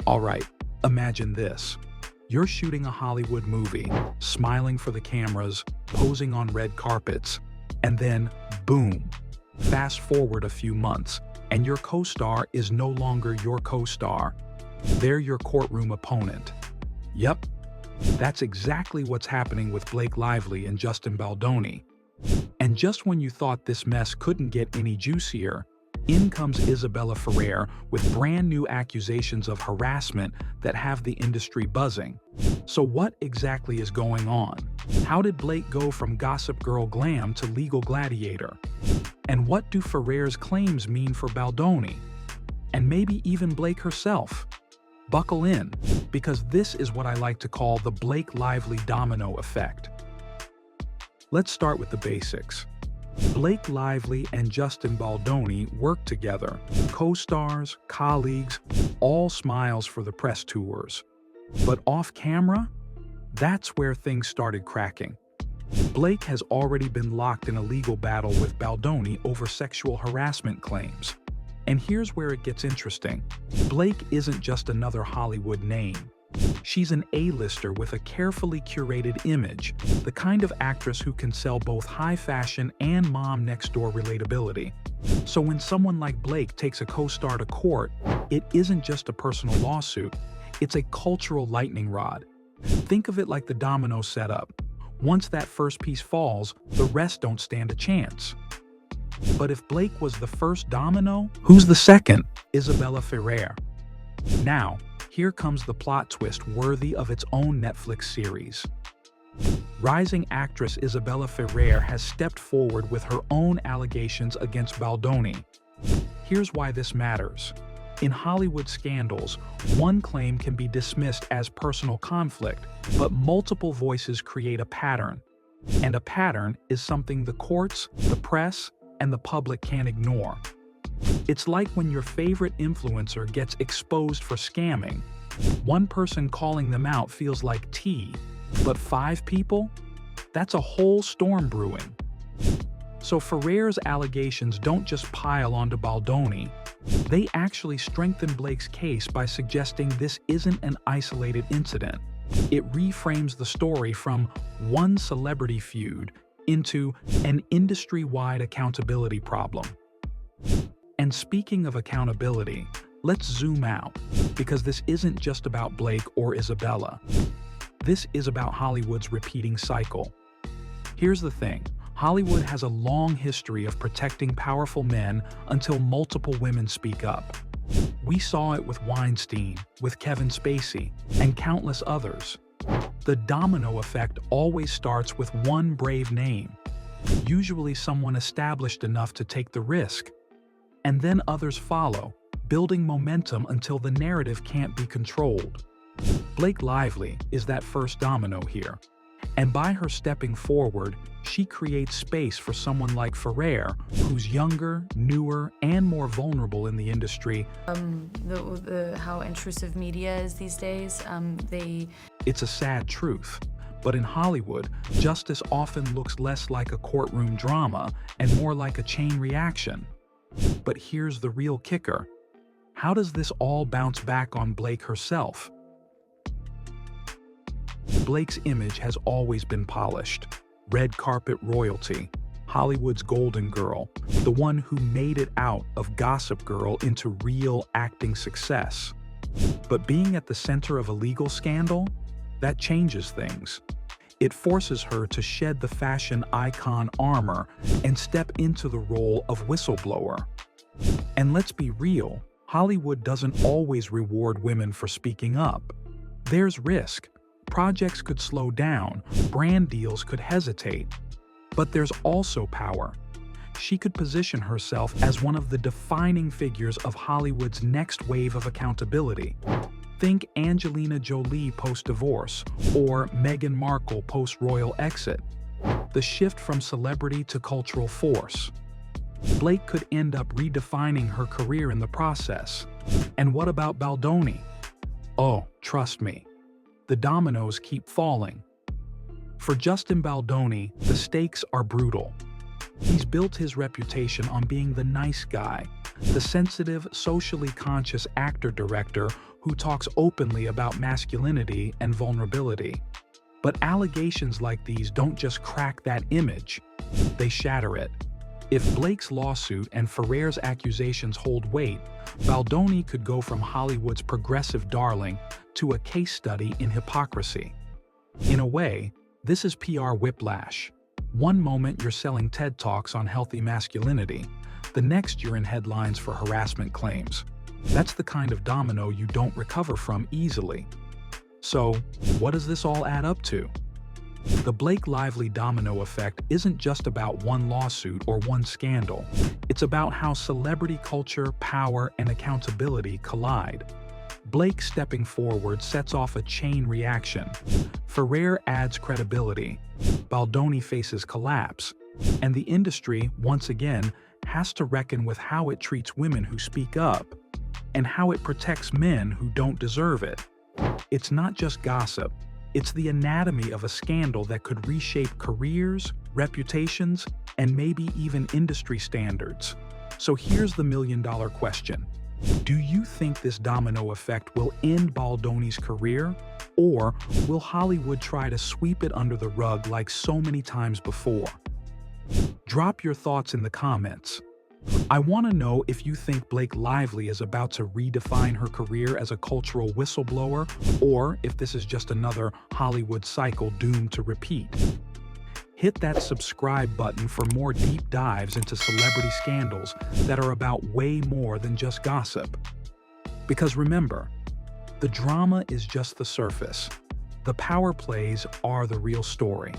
All right, imagine this. You're shooting a Hollywood movie, smiling for the cameras, posing on red carpets, and then, boom, fast forward a few months, and your co-star is no longer your co-star. They're your courtroom opponent. Yep, that's exactly what's happening with Blake Lively and Justin Baldoni. And just when you thought this mess couldn't get any juicier, in comes Isabella Ferrer with brand new accusations of harassment that have the industry buzzing. So what exactly is going on? How did Blake go from Gossip Girl glam to legal gladiator? And what do Ferrer's claims mean for Baldoni? And maybe even Blake herself? Buckle in, because this is what I like to call the Blake Lively domino effect. Let's start with the basics. Blake Lively and Justin Baldoni work together, co-stars, colleagues, all smiles for the press tours. But off camera, that's where things started cracking. Blake has already been locked in a legal battle with Baldoni over sexual harassment claims. And here's where it gets interesting. Blake isn't just another Hollywood name. She's an A-lister with a carefully curated image, the kind of actress who can sell both high fashion and mom-next-door relatability. So when someone like Blake takes a co-star to court, it isn't just a personal lawsuit, it's a cultural lightning rod. Think of it like the domino setup. Once that first piece falls, the rest don't stand a chance. But if Blake was the first domino, who's the second? Isabella Ferrer. Now, here comes the plot twist worthy of its own Netflix series. Rising actress Isabella Ferrer has stepped forward with her own allegations against Baldoni. Here's why this matters. In Hollywood scandals, one claim can be dismissed as personal conflict, but multiple voices create a pattern. And a pattern is something the courts, the press, and the public can't ignore. It's like when your favorite influencer gets exposed for scamming. One person calling them out feels like tea, but 5 people? That's a whole storm brewing. So Ferrer's allegations don't just pile onto Baldoni. They actually strengthen Blake's case by suggesting this isn't an isolated incident. It reframes the story from one celebrity feud into an industry-wide accountability problem. And speaking of accountability, let's zoom out, because this isn't just about Blake or Isabella. This is about Hollywood's repeating cycle. Here's the thing. Hollywood has a long history of protecting powerful men until multiple women speak up. We saw it with Weinstein, with Kevin Spacey, and countless others. The domino effect always starts with one brave name, usually someone established enough to take the risk. And then others follow, building momentum until the narrative can't be controlled. Blake Lively is that first domino here. And by her stepping forward, she creates space for someone like Ferrer, who's younger, newer, and more vulnerable in the industry. How intrusive media is these days, It's a sad truth. But in Hollywood, justice often looks less like a courtroom drama and more like a chain reaction. But here's the real kicker. How does this all bounce back on Blake herself? Blake's image has always been polished. Red carpet royalty, Hollywood's golden girl, the one who made it out of Gossip Girl into real acting success. But being at the center of a legal scandal, that changes things. It forces her to shed the fashion icon armor and step into the role of whistleblower. And let's be real, Hollywood doesn't always reward women for speaking up. There's risk. Projects could slow down, brand deals could hesitate. But there's also power. She could position herself as one of the defining figures of Hollywood's next wave of accountability. Think Angelina Jolie post-divorce or Meghan Markle post-royal exit. The shift from celebrity to cultural force. Blake could end up redefining her career in the process. And what about Baldoni? Oh, trust me. The dominoes keep falling. For Justin Baldoni, the stakes are brutal. He's built his reputation on being the nice guy, the sensitive, socially conscious actor-director who talks openly about masculinity and vulnerability. But allegations like these don't just crack that image, they shatter it. If Blake's lawsuit and Ferrer's accusations hold weight, Baldoni could go from Hollywood's progressive darling to a case study in hypocrisy. In a way, this is PR whiplash. One moment you're selling TED Talks on healthy masculinity, the next you're in headlines for harassment claims. That's the kind of domino you don't recover from easily. So, what does this all add up to? The Blake Lively domino effect isn't just about one lawsuit or one scandal. It's about how celebrity culture, power, and accountability collide. Blake stepping forward sets off a chain reaction. Ferrer adds credibility. Baldoni faces collapse. And the industry, once again, has to reckon with how it treats women who speak up and how it protects men who don't deserve it. It's not just gossip. It's the anatomy of a scandal that could reshape careers, reputations, and maybe even industry standards. So here's the million-dollar question. Do you think this domino effect will end Baldoni's career, or will Hollywood try to sweep it under the rug like so many times before? Drop your thoughts in the comments. I want to know if you think Blake Lively is about to redefine her career as a cultural whistleblower, or if this is just another Hollywood cycle doomed to repeat. Hit that subscribe button for more deep dives into celebrity scandals that are about way more than just gossip. Because remember, the drama is just the surface. The power plays are the real story.